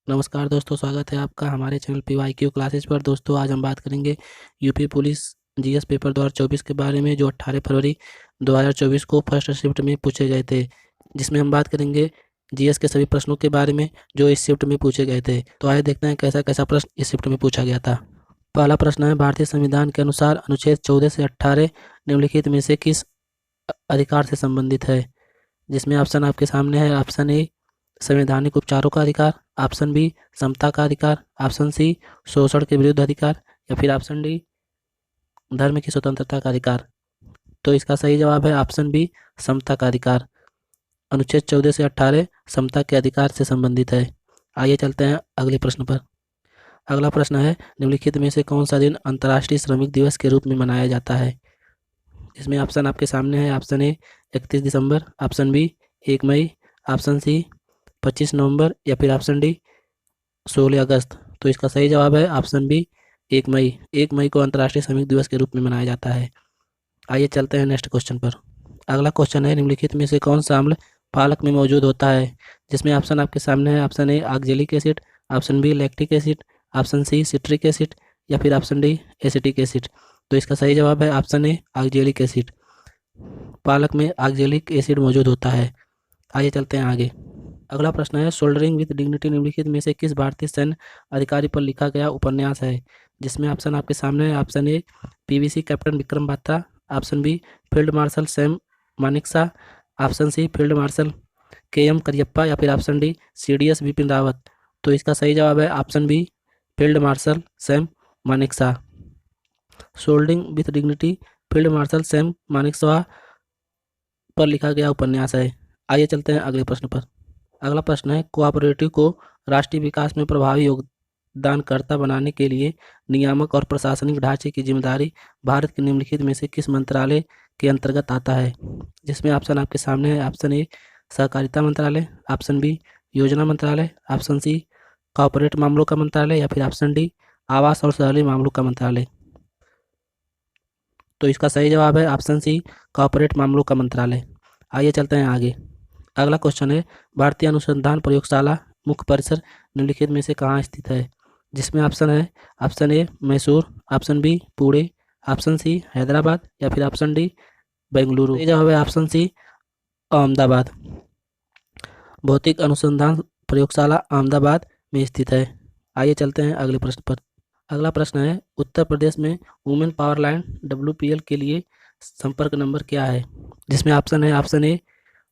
नमस्कार दोस्तों, स्वागत है आपका हमारे चैनल PYQ क्लासेस पर। दोस्तों, आज हम बात करेंगे यूपी पुलिस जीएस पेपर 2024 के बारे में, जो 18 फरवरी 2024 को फर्स्ट शिफ्ट में पूछे गए थे। जिसमें हम बात करेंगे जीएस के सभी प्रश्नों के बारे में जो इस शिफ्ट में पूछे गए थे। तो आइए देखते हैं कैसा कैसा प्रश्न इस शिफ्ट में पूछा गया था। पहला प्रश्न है, भारतीय संविधान के अनुसार अनुच्छेद 14 से 18 निम्नलिखित में से किस अधिकार से संबंधित है। जिसमें ऑप्शन आपके सामने है। ऑप्शन ए संवैधानिक उपचारों का अधिकार, ऑप्शन बी समता का अधिकार, ऑप्शन सी शोषण के विरुद्ध अधिकार, या फिर ऑप्शन डी धर्म की स्वतंत्रता का अधिकार। तो इसका सही जवाब है ऑप्शन बी समता का अधिकार। अनुच्छेद 14 से 18 समता के अधिकार से संबंधित है। आइए चलते हैं अगले प्रश्न पर। अगला प्रश्न है, निम्नलिखित में से कौन सा दिन अंतर्राष्ट्रीय श्रमिक दिवस के रूप में मनाया जाता है। इसमें ऑप्शन आपके सामने है। ऑप्शन ए 31 दिसंबर, ऑप्शन बी 1 मई, ऑप्शन सी 25 नवंबर, या फिर ऑप्शन डी 16 अगस्त। तो इसका सही जवाब है ऑप्शन बी 1 मई। 1 मई को अंतर्राष्ट्रीय श्रमिक दिवस के रूप में मनाया जाता है। आइए चलते हैं नेक्स्ट क्वेश्चन पर। अगला क्वेश्चन है, निम्नलिखित में से कौन सा अम्ल पालक में मौजूद होता है। जिसमें ऑप्शन आपके सामने है। Option A oxalic acid, option B lactic acid, option C citric acid, या फिर ऑप्शन डी एसिटिक एसिड। तो इसका सही जवाब है ऑप्शन ए ऑक्जेलिक एसिड। पालक में ऑक्जेलिक एसिड मौजूद होता है। आइए चलते हैं आगे। अगला प्रश्न है, सोल्डरिंग विद डिग्निटी निम्नलिखित में से किस भारतीय सैन्य अधिकारी पर लिखा गया उपन्यास है। जिसमें ऑप्शन आपके सामने है। Option A PVC captain Vikram Batra, option B field marshal Sam Manekshaw, option C field marshal KM Cariappa, या फिर option D CDS Bipin Rawat. तो इसका सही जवाब है option B field marshal Sam Manekshaw. Soldiering with dignity field marshal Sam Manekshaw पर लिखा गया उपन्यास है। आइए चलते हैं अगले प्रश्न पर। अगला प्रश्न है, कोऑपरेटिव को राष्ट्रीय विकास में प्रभावी योगदानकर्ता बनाने के लिए नियामक और प्रशासनिक ढांचे की जिम्मेदारी भारत के निम्नलिखित में से किस मंत्रालय के अंतर्गत आता है। जिसमें ऑप्शन आपके सामने है। ऑप्शन ए सहकारिता मंत्रालय, ऑप्शन बी योजना मंत्रालय, ऑप्शन सी कॉर्पोरेट मामलों का मंत्रालय, या फिर ऑप्शन डी आवास और शहरी मामलों का मंत्रालय। तो इसका सही जवाब है ऑप्शन सी कॉर्पोरेट मामलों का मंत्रालय। आइए चलते हैं आगे। अगला क्वेश्चन है, भारतीय अनुसंधान प्रयोगशाला मुख्य परिसर निम्नलिखित में से कहाँ स्थित है। जिसमें ऑप्शन है। Option A Mysore, option B Pune, option C Hyderabad, या फिर ऑप्शन डी बेंगलुरु। सही जवाब है ऑप्शन सी अहमदाबाद। भौतिक अनुसंधान प्रयोगशाला अहमदाबाद में स्थित है। आइए चलते हैं अगले प्रश्न पर। अगला प्रश्न है, उत्तर प्रदेश में वुमेन पावर लाइन WPL के लिए संपर्क नंबर क्या है। जिसमें ऑप्शन है। Option A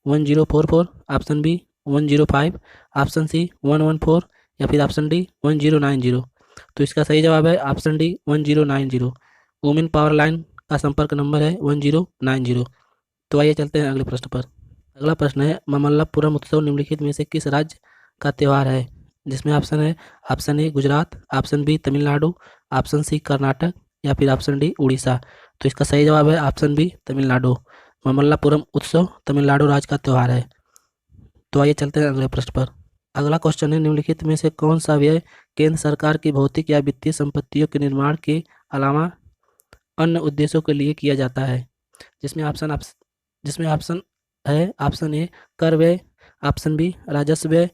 1044, option B 105, option C 114, या फिर ऑप्शन डी 1090। तो इसका सही जवाब है option D 1090। Women power line का संपर्क नंबर है 1090। तो आइए चलते हैं अगले प्रश्न पर। अगला प्रश्न है, ममल्लापुरम उत्सव निम्नलिखित में से किस राज्य का त्यौहार है। जिसमें ऑप्शन है। Option A Gujarat, option B Tamil Nadu, option C Karnataka, या फिर ऑप्शन डी उड़ीसा। तो इसका सही जवाब है ऑप्शन बी तमिलनाडु। ममल्लापुरम उत्सव तमिलनाडु राज्य का त्यौहार है। तो आइए चलते हैं अगले प्रश्न पर। अगला क्वेश्चन है, निम्नलिखित में से कौन सा व्यय केंद्र सरकार की भौतिक या वित्तीय संपत्तियों के निर्माण के अलावा अन्य उद्देश्यों के लिए किया जाता है। जिसमें ऑप्शन है। ऑप्शन ए कर व्यय, ऑप्शन बी राजस्व व्यय,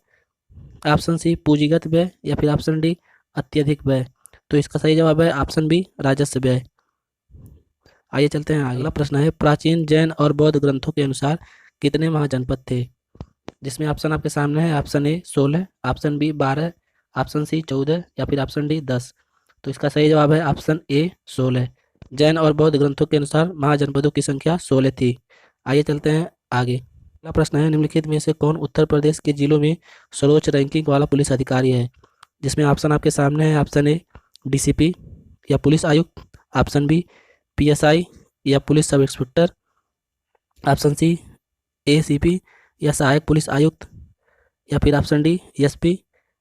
ऑप्शन सी पूंजीगत व्यय, या फिर ऑप्शन डी अत्यधिक व्यय। तो इसका सही जवाब है ऑप्शन बी राजस्व व्यय। आइए चलते हैं अगला प्रश्न है, प्राचीन जैन और बौद्ध ग्रंथों के अनुसार कितने महाजनपद थे। जिसमें ऑप्शन आपके सामने है। Option A 16, option B 12, option C 14, या फिर ऑप्शन डी 10। तो इसका सही जवाब है ऑप्शन ए 16। जैन और बौद्ध ग्रंथों के अनुसार महाजनपदों की संख्या 16 थी। आइए चलते हैं आगे। अगला प्रश्न है, निम्नलिखित में से कौन उत्तर प्रदेश के जिलों में सर्वोच्च रैंकिंग वाला पुलिस अधिकारी है। जिसमें ऑप्शन आपके सामने है। ऑप्शन ए DCP या पुलिस आयुक्त, ऑप्शन बी PSI या police sub inspector, option C ACP या सहायक पुलिस आयुक्त, या फिर ऑप्शन डी SP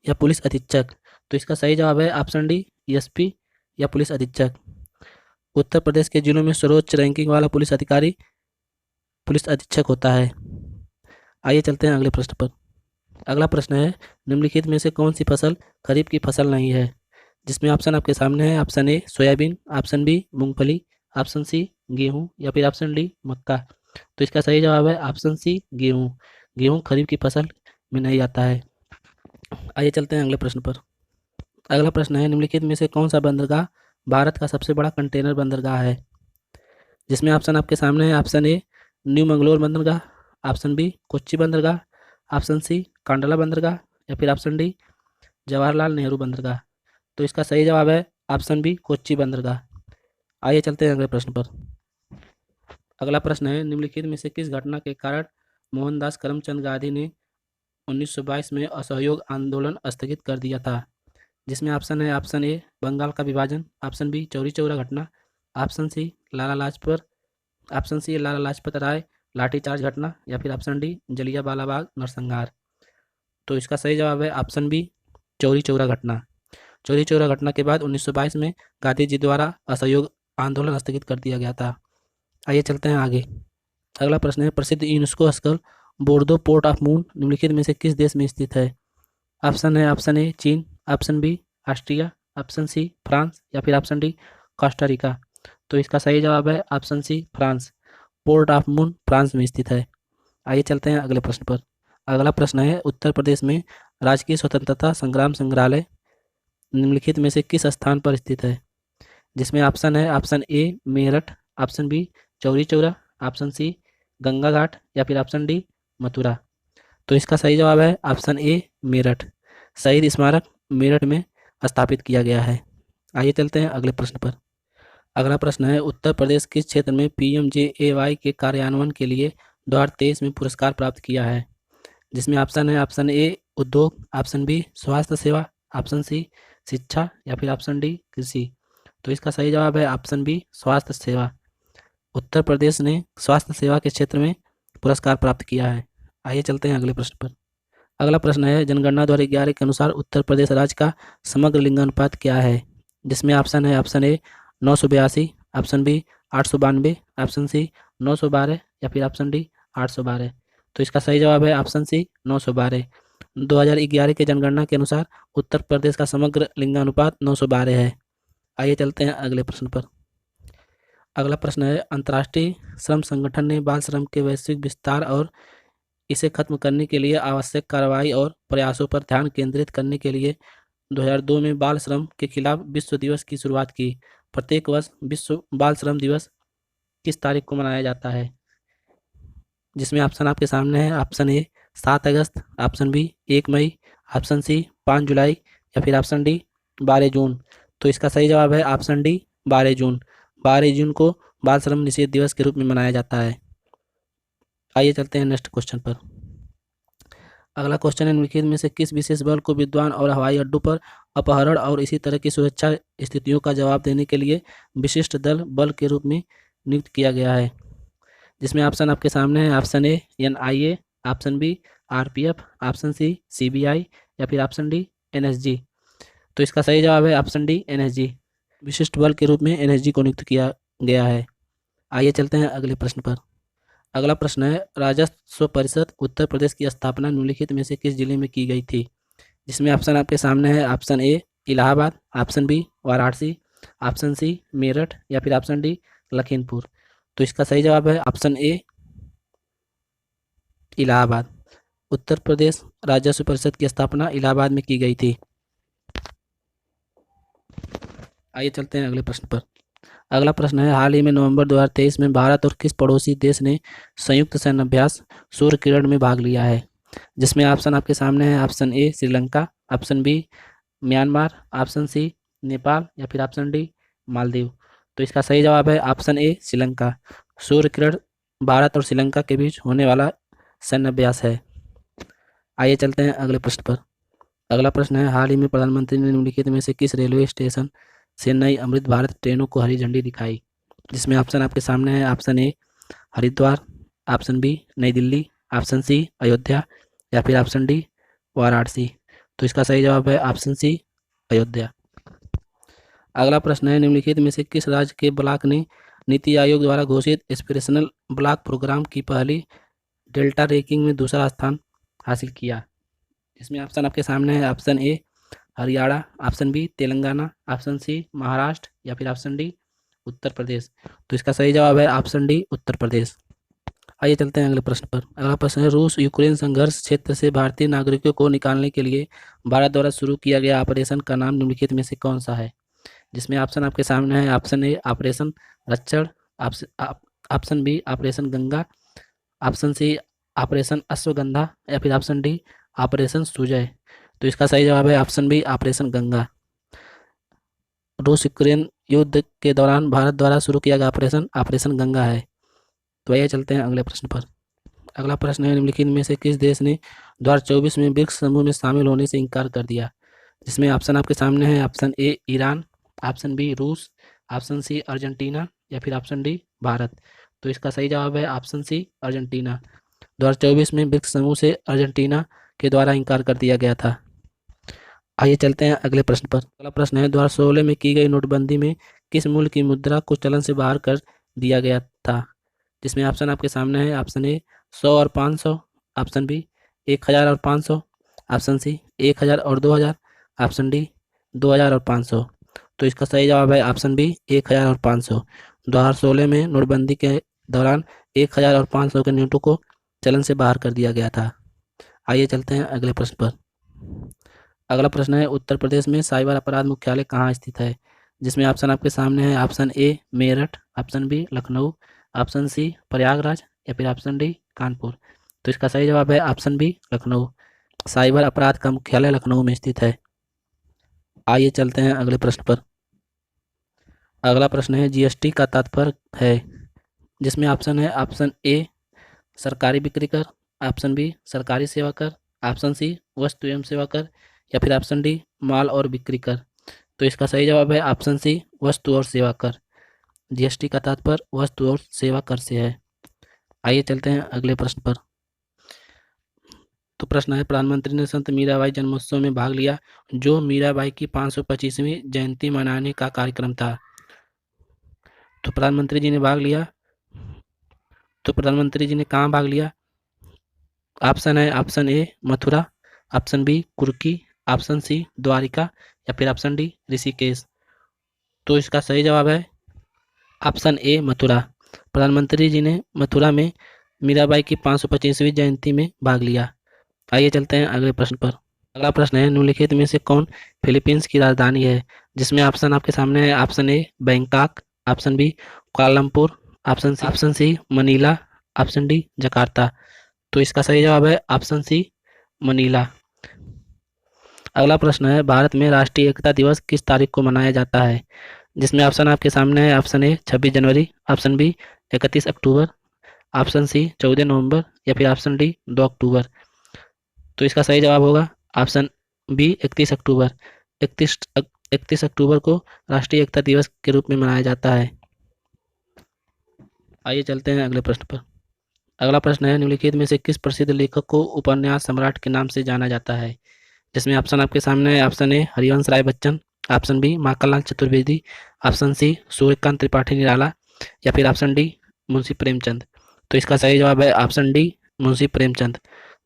या पुलिस अधीक्षक। तो इसका सही जवाब है ऑप्शन डी SP या पुलिस अधीक्षक। उत्तर प्रदेश के जिलों में सर्वोच्च रैंकिंग वाला पुलिस अधिकारी पुलिस अधीक्षक होता है। आइए चलते हैं अगले प्रश्न पर। अगला प्रश्न है, निम्नलिखित में से कौन सी फसल खरीफ की फसल नहीं है। जिसमें ऑप्शन आपके सामने है। Option A soybean, option B मूंगफली, ऑप्शन सी गेहूं, या फिर ऑप्शन डी मक्का। तो इसका सही जवाब है ऑप्शन सी गेहूं। गेहूं खरीफ की फसल में नहीं आता है। आइए चलते हैं अगले प्रश्न पर। अगला प्रश्न है, निम्नलिखित में से कौन सा बंदरगाह भारत का सबसे बड़ा कंटेनर बंदरगाह है? जिसमें ऑप्शन आपके सामने है। ऑप्शन ए न्यू मंगलोर बंदरगाह, ऑप्शन बी कोच्चि बंदरगाह, ऑप्शन सी कांडला बंदरगाह, या फिर ऑप्शन डी जवाहरलाल नेहरू बंदरगाह। तो इसका सही जवाब है ऑप्शन बी कोच्चि बंदरगाह। आइए चलते हैं अगले प्रश्न पर। अगला प्रश्न है, निम्नलिखित में से किस घटना के कारण मोहनदास करमचंद गांधी ने 1922 में असहयोग आंदोलन स्थगित कर दिया था? जिसमें ऑप्शन है। ऑप्शन ए बंगाल का विभाजन, ऑप्शन बी चौरी चौरा घटना, option C Lala Lajpat option C Lala Lajpat Rai lathi charge घटना, या फिर ऑप्शन डी जलियांवाला बाग नरसंहार। तो इसका सही जवाब है ऑप्शन बी चौरी चौरा घटना। चौरी चौरा घटना के बाद 1922 में गांधी जी द्वारा असहयोग आंदोलन स्थगित कर दिया गया था। आइए चलते हैं आगे। अगला प्रश्न है, प्रसिद्ध यूनेस्को स्थल बोर्दो पोर्ट ऑफ मून निम्नलिखित में से किस देश में स्थित है? ऑप्शन है। ऑप्शन ए चीन, option B Austria, option C France, या फिर ऑप्शन डी कोस्टारिका। तो इसका सही जवाब है option C France. Port of moon France में स्थित है। आइए चलते हैं अगले प्रश्न पर। अगला प्रश्न है, उत्तर प्रदेश में राजकीय स्वतंत्रता संग्राम संग्रहालय निम्नलिखित में से किस स्थान पर स्थित है? जिसमें ऑप्शन है। Option A Meerut, option B Chauri Chaura, option C Ganga Ghat, या फिर ऑप्शन डी मथुरा। तो इसका सही जवाब है ऑप्शन ए मेरठ। शहीद स्मारक मेरठ में स्थापित किया गया है। आइए चलते हैं अगले प्रश्न पर। अगला प्रश्न है, उत्तर प्रदेश किस क्षेत्र में पीएमजेएवाई के कार्यान्वयन के लिए 2023 में पुरस्कार प्राप्त किया है? जिसमें ऑप्शन है। ऑप्शन ए उद्योग, ऑप्शन बी स्वास्थ्य सेवा, ऑप्शन सी शिक्षा, या फिर ऑप्शन डी कृषि। तो इसका सही जवाब है ऑप्शन बी स्वास्थ्य सेवा। उत्तर प्रदेश ने स्वास्थ्य सेवा के क्षेत्र में पुरस्कार प्राप्त किया है। आइए चलते हैं अगले प्रश्न पर। अगला प्रश्न है, जनगणना 2011 के अनुसार उत्तर प्रदेश राज्य का समग्र लिंगानुपात क्या है? जिसमें ऑप्शन है। Option A 982, option B 892, option C 912, या फिर ऑप्शन डी 812। तो इसका सही जवाब है ऑप्शन सी 912। 2011 के जनगणना के अनुसार उत्तर प्रदेश का समग्र लिंगानुपात 912 है। आइए चलते हैं अगले प्रश्न पर। अगला प्रश्न है, अंतर्राष्ट्रीय श्रम संगठन ने बाल श्रम के वैश्विक विस्तार और इसे खत्म करने के लिए आवश्यक कार्रवाई और प्रयासों पर ध्यान केंद्रित करने के लिए 2002 में बाल श्रम के खिलाफ विश्व दिवस की शुरुआत की। प्रत्येक वर्ष विश्व बाल श्रम दिवस किस तारीख को मनाया जाता है? जिसमें ऑप्शन आपके सामने है। ऑप्शन ए 7 अगस्त, ऑप्शन बी 1 मई, ऑप्शन सी 5 जुलाई, या फिर ऑप्शन डी 12 जून। तो इसका सही जवाब है ऑप्शन डी 12 जून। 12 जून को बाल श्रम निषेध दिवस के रूप में मनाया जाता है। आइए चलते हैं नेक्स्ट क्वेश्चन पर। अगला क्वेश्चन है, निम्नलिखित में से किस विशेष बल को विद्वान और हवाई अड्डों पर अपहरण और इसी तरह की सुरक्षा स्थितियों का जवाब देने के लिए विशिष्ट दल बल के रूप में नियुक्त किया गया है? जिसमें ऑप्शन आपके सामने है। Option A NIA, option B RPF, option C CBI, या फिर ऑप्शन डी NSG। तो इसका सही जवाब है ऑप्शन डी NSG। विशिष्ट बल के रूप में NSG को नियुक्त किया गया है। आइए चलते हैं अगले प्रश्न पर। अगला प्रश्न है, राजस्व परिषद उत्तर प्रदेश की स्थापना निम्नलिखित में से किस जिले में की गई थी? जिसमें ऑप्शन आपके सामने है। Option A Allahabad, option B Varanasi, option C Meerut, या फिर ऑप्शन डी लखीमपुर। तो इसका सही जवाब है ऑप्शन ए इलाहाबाद। उत्तर प्रदेश राजस्व परिषद की स्थापना इलाहाबाद में की गई थी। आइए चलते हैं अगले प्रश्न पर। अगला प्रश्न है, हाल ही में नवंबर 2023 में भारत और किस पड़ोसी देश ने संयुक्त सैन्य अभ्यास सूर्य किरण में भाग लिया है? जिसमें ऑप्शन आपके सामने है। Option A Sri Lanka, option B Myanmar, option C Nepal, या फिर ऑप्शन डी मालदीव। तो इसका सही जवाब है ऑप्शन ए श्रीलंका। सूर्य किरण भारत और श्रीलंका के बीच होने वाला सैन्य अभ्यास है। आइए चलते हैं अगले प्रश्न पर। अगला प्रश्न है, हाल ही में प्रधानमंत्री ने निम्नलिखित में से किस रेलवे स्टेशन से नई अमृत भारत ट्रेनों को हरी झंडी दिखाई? जिसमें ऑप्शन आपके सामने है। Option A Haridwar, option B New Delhi, option C Ayodhya, या फिर ऑप्शन डी वाराणसी। तो इसका सही जवाब है ऑप्शन सी अयोध्या। अगला प्रश्न है, निम्नलिखित में से किस राज्य के ब्लॉक ने नीति आयोग द्वारा घोषित एस्पिरेशनल ब्लॉक प्रोग्राम की पहली डेल्टा रैंकिंग में दूसरा स्थान हासिल किया? इसमें ऑप्शन आपके सामने है। Option A Haryana, option B Telangana, option C Maharashtra, या फिर ऑप्शन डी उत्तर प्रदेश। तो इसका सही जवाब है ऑप्शन डी उत्तर प्रदेश। आइए चलते हैं अगले प्रश्न पर। अगला प्रश्न है, रूस यूक्रेन संघर्ष क्षेत्र से भारतीय नागरिकों को निकालने के लिए भारत द्वारा शुरू किया गया ऑपरेशन का नाम निम्नलिखित में से कौन सा है? जिसमें ऑप्शन आपके सामने है। Option A operation Rakshan, option B operation Ganga, option C operation Ashwagandha, या फिर ऑप्शन डी ऑपरेशन सुजय। तो इसका सही जवाब है ऑप्शन बी ऑपरेशन गंगा। रूस यूक्रेन युद्ध के दौरान भारत द्वारा शुरू किया गया ऑपरेशन ऑपरेशन गंगा है। तो आइए चलते हैं अगले प्रश्न पर। अगला प्रश्न है, निम्नलिखित में से किस देश ने 2024 में ब्रिक्स समूह में शामिल होने से इनकार कर दिया? जिसमें ऑप्शन आपके सामने है। Option A Iran, option B रूस, ऑप्शन सी अर्जेंटीना, या फिर ऑप्शन डी भारत। तो इसका सही जवाब है ऑप्शन सी अर्जेंटीना। 2024 में ब्रिक्स समूह से अर्जेंटीना के द्वारा इनकार कर दिया गया था। आइए चलते हैं अगले प्रश्न पर। अगला प्रश्न है, 2016 में की गई नोटबंदी में किस मूल्य की मुद्रा को चलन से बाहर कर दिया गया था? जिसमें ऑप्शन आपके सामने है। ऑप्शन ए 100 और 500, ऑप्शन बी 1000 और 500, ऑप्शन सी 1000 और 2000, ऑप्शन डी 2000 और 500। तो इसका सही जवाब है ऑप्शन बी 1000 और 500। 2016 में नोटबंदी के दौरान 1000 और 500 के नोटों को चलन से बाहर कर दिया गया था। आइए चलते हैं अगले प्रश्न पर। अगला प्रश्न है, उत्तर प्रदेश में साइबर अपराध मुख्यालय कहाँ स्थित है? जिसमें ऑप्शन आपके सामने है। Option A Meerut, option B Lucknow, option C Prayagraj, या फिर ऑप्शन डी कानपुर। तो इसका सही जवाब है ऑप्शन बी लखनऊ। साइबर अपराध का मुख्यालय लखनऊ में स्थित है। आइए चलते हैं अगले प्रश्न पर। अगला प्रश्न है, जीएसटी का तात्पर्य है? जिसमें ऑप्शन है। ऑप्शन ए सरकारी बिक्री कर, ऑप्शन बी सरकारी सेवा कर, ऑप्शन सी वस्तु एवं सेवा कर, या फिर ऑप्शन डी माल और बिक्री कर। तो इसका सही जवाब है ऑप्शन सी वस्तु और सेवा कर। जीएसटी का तात्पर्य वस्तु और सेवा कर से है। आइए चलते हैं अगले प्रश्न पर। तो प्रश्न है, प्रधानमंत्री ने संत मीराबाई जन्मोत्सव में भाग लिया जो मीराबाई की 525वीं जयंती मनाने का कार्यक्रम था। तो प्रधानमंत्री जी ने भाग लिया, तो प्रधानमंत्री जी ने कहाँ भाग लिया? ऑप्शन है। Option A Mathura, option B कुर्की, ऑप्शन सी द्वारिका, या फिर ऑप्शन डी ऋषिकेश। तो इसका सही जवाब है ऑप्शन ए मथुरा। प्रधानमंत्री जी ने मथुरा में मीराबाई की 525वीं जयंती में भाग लिया। आइए चलते हैं अगले प्रश्न पर। अगला प्रश्न है, निम्नलिखित में से कौन फिलीपींस की राजधानी है? जिसमें ऑप्शन आपके सामने है। Option A Bangkok, option B Kuala Lumpur, option C Manila, option D Jakarta. तो इसका सही जवाब है ऑप्शन सी मनीला। अगला प्रश्न है, भारत में राष्ट्रीय एकता दिवस किस तारीख को मनाया जाता है? जिसमें ऑप्शन आपके सामने है। ऑप्शन ए 26 जनवरी, ऑप्शन बी 31 अक्टूबर, ऑप्शन सी 14 नवंबर, या फिर ऑप्शन डी 2 अक्टूबर। तो इसका सही जवाब होगा ऑप्शन बी 31 अक्टूबर। 31 अक्टूबर को राष्ट्रीय एकता दिवस के रूप में मनाया जाता है। आइए चलते हैं अगले प्रश्न पर। अगला प्रश्न है, निम्नलिखित में से किस प्रसिद्ध लेखक को उपन्यास सम्राट के नाम से जाना जाता है? जिसमें ऑप्शन आपके सामने है। Option A Harivansh Rai Bachchan, option B Makhanlal Chaturvedi, option C Suryakant Tripathi Nirala, या फिर ऑप्शन डी मुंशी प्रेमचंद। तो इसका सही जवाब है ऑप्शन डी मुंशी प्रेमचंद।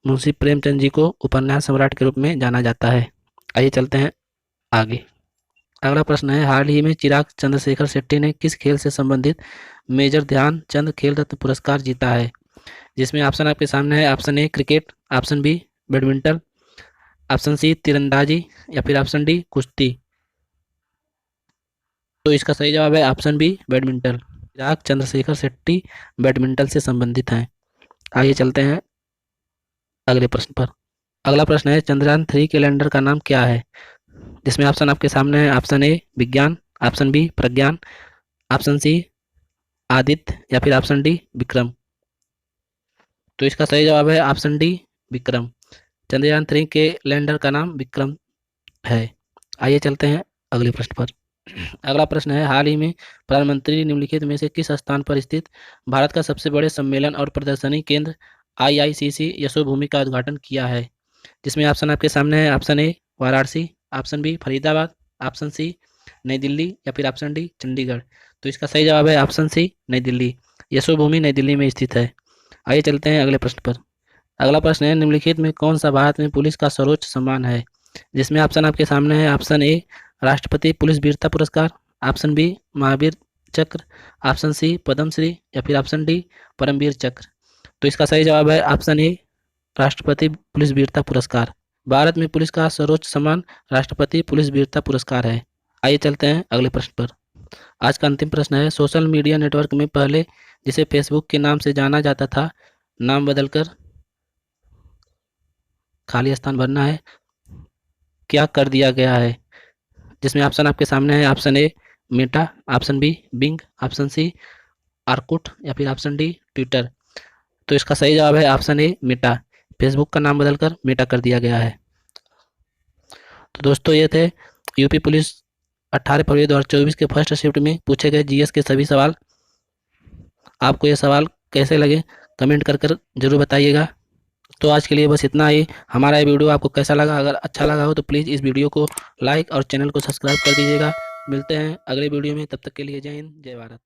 मुंशी प्रेमचंद जी को उपन्यास सम्राट के रूप में जाना जाता है। आइए चलते हैं आगे। अगला प्रश्न है, हाल ही में चिराग चंद्रशेखर शेट्टी ने किस खेल से संबंधित मेजर ध्यानचंद खेल रत्न पुरस्कार जीता है? जिसमें ऑप्शन आपके सामने है। Option A cricket, option B badminton, option C तीरंदाजी, या फिर ऑप्शन डी कुश्ती। तो इसका सही जवाब है ऑप्शन बी बैडमिंटन। चिराग चंद्रशेखर शेट्टी बैडमिंटन से संबंधित हैं। आइए चलते हैं अगले प्रश्न पर। अगला प्रश्न है, चंद्रयान 3 के लैंडर का नाम क्या है? जिसमें ऑप्शन आपके सामने है। ऑप्शन ए विज्ञान, ऑप्शन बी प्रज्ञान, ऑप्शन सी आदित्य, या फिर ऑप्शन डी विक्रम। तो इसका सही जवाब है ऑप्शन डी विक्रम। चंद्रयान 3 के लैंडर का नाम विक्रम है। आइए चलते हैं अगले प्रश्न पर। अगला प्रश्न है, हाल ही में प्रधानमंत्री निम्नलिखित में से किस स्थान पर स्थित भारत का सबसे बड़े सम्मेलन और प्रदर्शनी केंद्र IICC यशोभूमि का उद्घाटन किया है? जिसमें ऑप्शन आपके सामने है। Option A Varanasi, option B Faridabad, option C New Delhi, या फिर ऑप्शन डी चंडीगढ़। तो इसका सही जवाब है ऑप्शन सी नई दिल्ली। यशोभूमि नई दिल्ली में स्थित है। आइए चलते हैं अगले प्रश्न पर। अगला प्रश्न है, निम्नलिखित में कौन सा भारत में पुलिस का सर्वोच्च सम्मान है? जिसमें ऑप्शन आपके सामने है। ऑप्शन ए राष्ट्रपति पुलिस वीरता पुरस्कार, ऑप्शन बी महावीर चक्र, ऑप्शन सी पद्मश्री, या फिर ऑप्शन डी परमवीर चक्र। तो इसका सही जवाब है ऑप्शन ए, राष्ट्रपति पुलिस वीरता पुरस्कार। भारत में पुलिस का सर्वोच्च सम्मान राष्ट्रपति पुलिस वीरता पुरस्कार है। आइए चलते हैं अगले प्रश्न पर। आज का अंतिम प्रश्न है, सोशल मीडिया नेटवर्क में पहले जिसे फेसबुक के नाम से जाना जाता था, नाम बदलकर खाली स्थान भरना है, क्या कर दिया गया है? जिसमें ऑप्शन आपके सामने है। Option A Meta, option B Bing, option C Orkut या फिर ऑप्शन डी ट्विटर। तो इसका सही जवाब है ऑप्शन ए मेटा। फेसबुक का नाम बदलकर मेटा कर दिया गया है। तो दोस्तों ये थे यूपी पुलिस 18 फरवरी 2024 के फर्स्ट शिफ्ट में पूछे गए जीएस के सभी सवाल। आपको ये सवाल कैसे लगे कमेंट कर कर जरूर बताइएगा। तो आज के लिए बस इतना ही। हमारा ये वीडियो आपको कैसा लगा? अगर अच्छा लगा हो तो प्लीज़ इस वीडियो को लाइक और चैनल को सब्सक्राइब कर दीजिएगा। मिलते हैं अगले वीडियो में, तब तक के लिए जय हिंद, जय भारत।